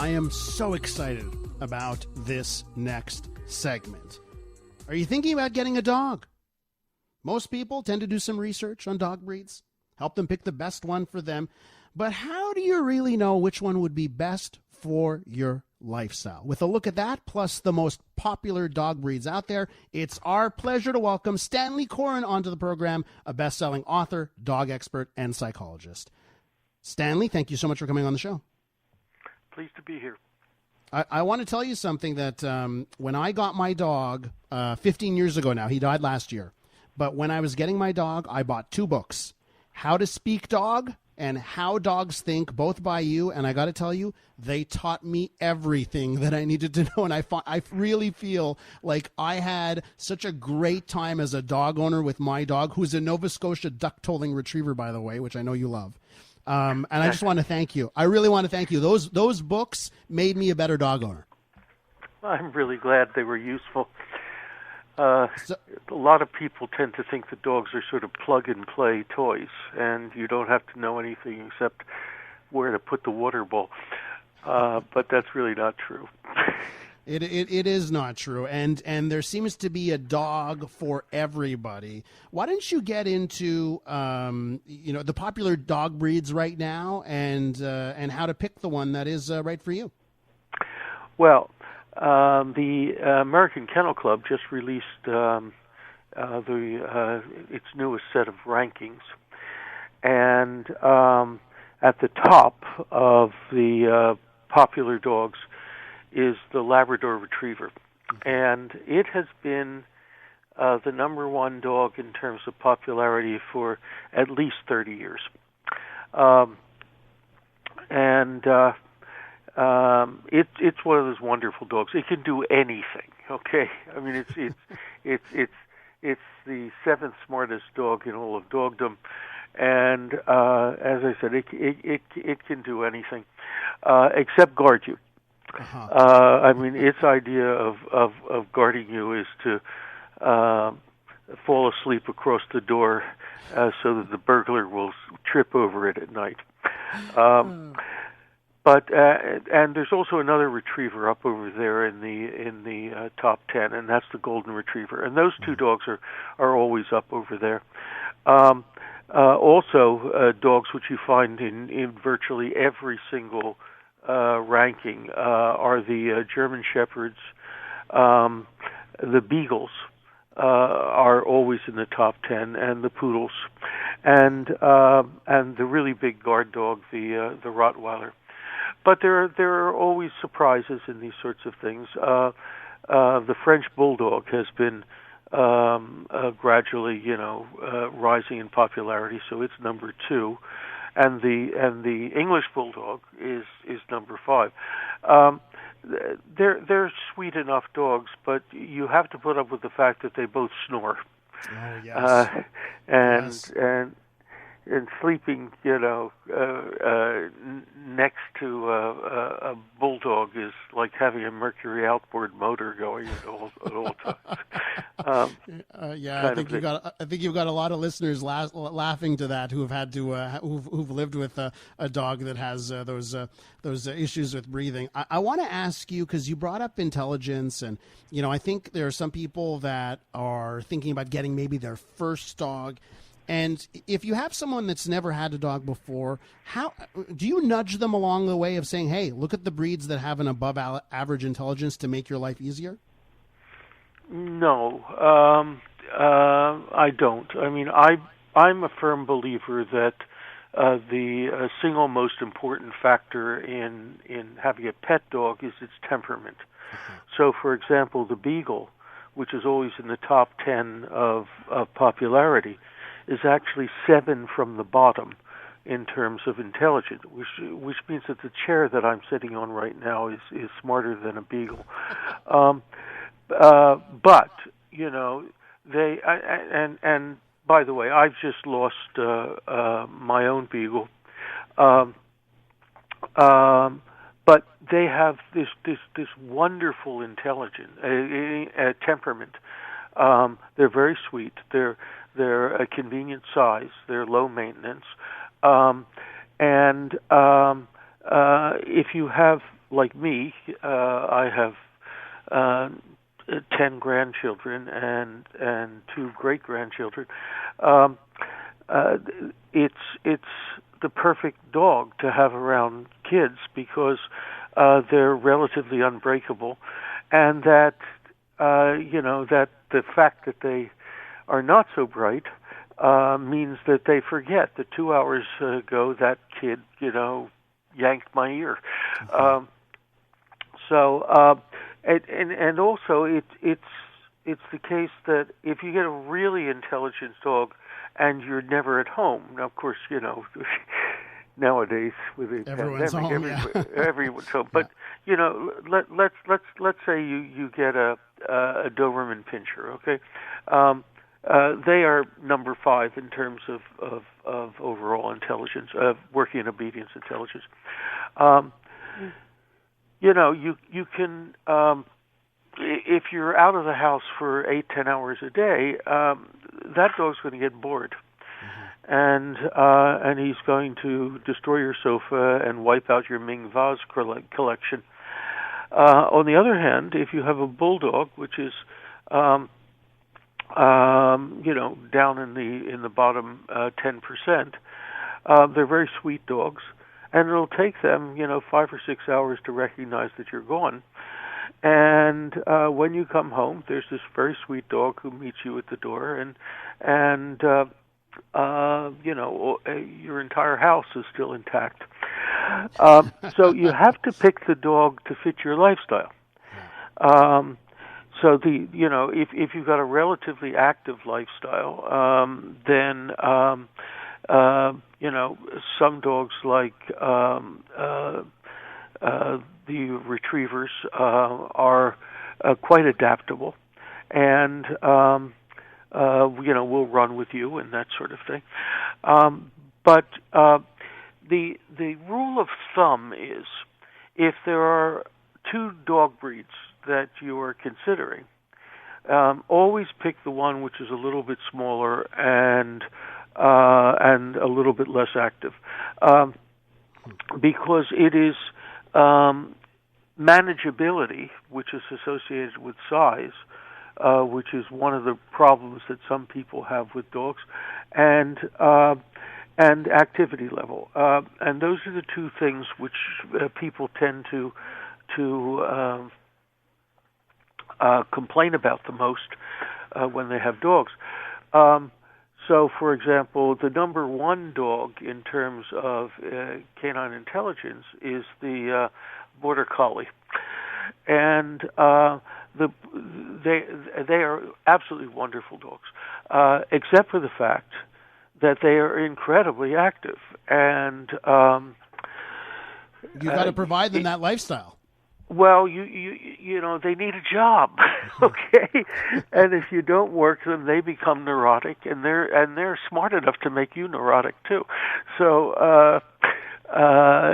I am so excited about this next segment. Are you thinking about getting a dog? Most people tend to do some research on dog breeds, help them pick the best one for them. But how do you really know which one would be best for your lifestyle? With a look at that, plus the most popular dog breeds out there, it's our pleasure to welcome Stanley Coren onto the program, a best-selling author, dog expert, and psychologist. Stanley, thank you so much for coming on the show. Pleased to be here. I want to tell you something that when I got my dog 15 years ago now, he died last year, but when I was getting my dog, I bought 2 books, How to Speak Dog and How Dogs Think, both by you, and I got to tell you, they taught me everything that I needed to know, and I really feel like I had such a great time as a dog owner with my dog, who's a Nova Scotia duck-tolling retriever, by the way, which I know you love. And I just want to thank you. I really want to thank you. Those books made me a better dog owner. I'm really glad they were useful. A lot of people tend to think that dogs are sort of plug-and-play toys, and you don't have to know anything except where to put the water bowl. But that's really not true. It is not true, and there seems to be a dog for everybody. Why don't you get into the popular dog breeds right now, and how to pick the one that is right for you? Well, the American Kennel Club just released its newest set of rankings, and at the top of the popular dogs is the Labrador Retriever, and it has been the number one dog in terms of popularity for at least 30 years. It's one of those wonderful dogs. It can do anything. Okay, I mean it's the 7th smartest dog in all of dogdom, and as I said, it can do anything except guard you. Uh-huh. I mean, its idea of guarding you is to fall asleep across the door so that the burglar will trip over it at night. But and there's also another retriever up over there in the top 10, and that's the Golden Retriever. And those 2 dogs are always up over there. Also, dogs which you find in virtually every single ranking are the German Shepherds. The Beagles are always in the top 10, and the Poodles, and the really big guard dog, the Rottweiler. But there are always surprises in these sorts of things. The French Bulldog has been gradually, rising in popularity, so it's number 2. And the English Bulldog is number 5. They're sweet enough dogs, but you have to put up with the fact that they both snore. Oh yes. And sleeping, next to a bulldog is like having a Mercury outboard motor going at all times. I think you've got a lot of listeners laughing to that who have had to who've lived with a dog that has those issues with breathing. I want to ask you, because you brought up intelligence, and I think there are some people that are thinking about getting maybe their first dog. And if you have someone that's never had a dog before, how do you nudge them along the way of saying, hey, look at the breeds that have an above average intelligence to make your life easier? No, I don't. I mean, I'm a firm believer that the single most important factor in having a pet dog is its temperament. Mm-hmm. So, for example, the Beagle, which is always in the top 10 of popularity, is actually 7 from the bottom in terms of intelligence, which means that the chair that I'm sitting on right now is smarter than a Beagle. But they and by the way, I've just lost my own Beagle, but they have this wonderful intelligence, temperament. They're very sweet. They're a convenient size. They're low maintenance, and if you have like me, I have 10 grandchildren and 2 great grandchildren. Um, it's the perfect dog to have around kids because they're relatively unbreakable, and that that the fact that they are not so bright means that they forget that 2 hours ago that kid yanked my ear. Mm-hmm. And also it's the case that if you get a really intelligent dog and you're never at home, now of course nowadays with the Everyone's pandemic, home, everyone's home. But let's say you get a Doberman Pinscher, okay? They are number 5 in terms of overall intelligence, working obedience intelligence. You can if you're out of the house for 8-10 hours a day, that dog's going to get bored. And he's going to destroy your sofa and wipe out your Ming vase collection. On the other hand, if you have a bulldog, which is down in the bottom 10%, they're very sweet dogs, and it'll take them 5 or 6 hours to recognize that you're gone. And when you come home, there's this very sweet dog who meets you at the door, and your entire house is still intact. So you have to pick the dog to fit your lifestyle. So if you've got a relatively active lifestyle, then some dogs like the retrievers are quite adaptable, and will run with you and that sort of thing. But the rule of thumb is if there are 2 dog breeds that you are considering, always pick the one which is a little bit smaller and a little bit less active, because it is manageability, which is associated with size, which is one of the problems that some people have with dogs, and activity level, and those are the 2 things which people tend to complain about the most when they have dogs. So, for example, the number 1 dog in terms of canine intelligence is the Border Collie, and they are absolutely wonderful dogs, except for the fact that they are incredibly active, and you've got to provide them that lifestyle. Well, you they need a job, okay? And if you don't work them, they become neurotic, and they're smart enough to make you neurotic too. So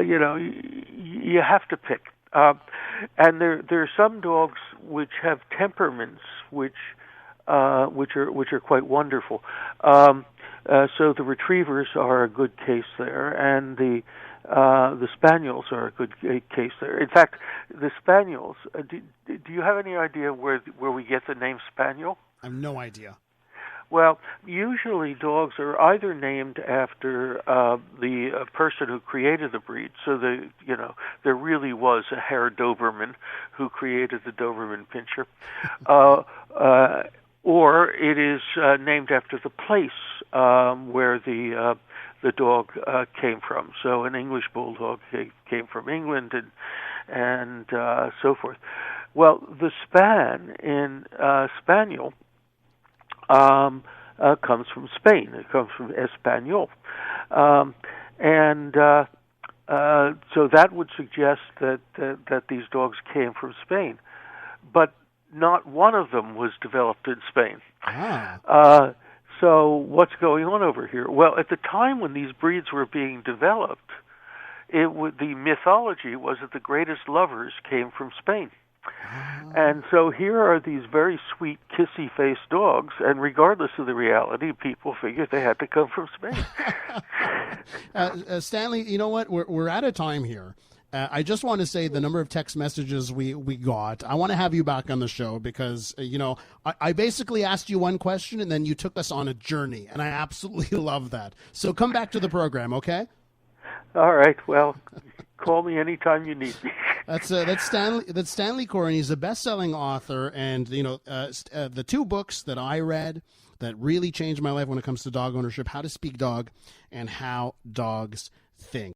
you have to pick. And there are some dogs which have temperaments which are quite wonderful. So the retrievers are a good case there, and the spaniels are a good case there. In fact, the spaniels. Do you have any idea where we get the name spaniel? I have no idea. Well, usually dogs are either named after the person who created the breed. So there really was a Herr Doberman who created the Doberman Pinscher, or it is named after the place where the dog came from. So an English bulldog came from England, and so forth. Well, the spaniel comes from Spain. It comes from Español, and so that would suggest that these dogs came from Spain, but not one of them was developed in Spain. Ah. So what's going on over here? Well, at the time when these breeds were being developed, the mythology was that the greatest lovers came from Spain. And so here are these very sweet, kissy-faced dogs, and regardless of the reality, people figured they had to come from Spain. Stanley, you know what? We're out of time here. I just want to say the number of text messages we got. I want to have you back on the show because, I basically asked you one question and then you took us on a journey, and I absolutely love that. So come back to the program, okay? All right. Well, call me anytime you need me. That's Stanley. That's Stanley Coren. He's a best-selling author, and the two books that I read that really changed my life when it comes to dog ownership: How to Speak Dog and How Dogs Think.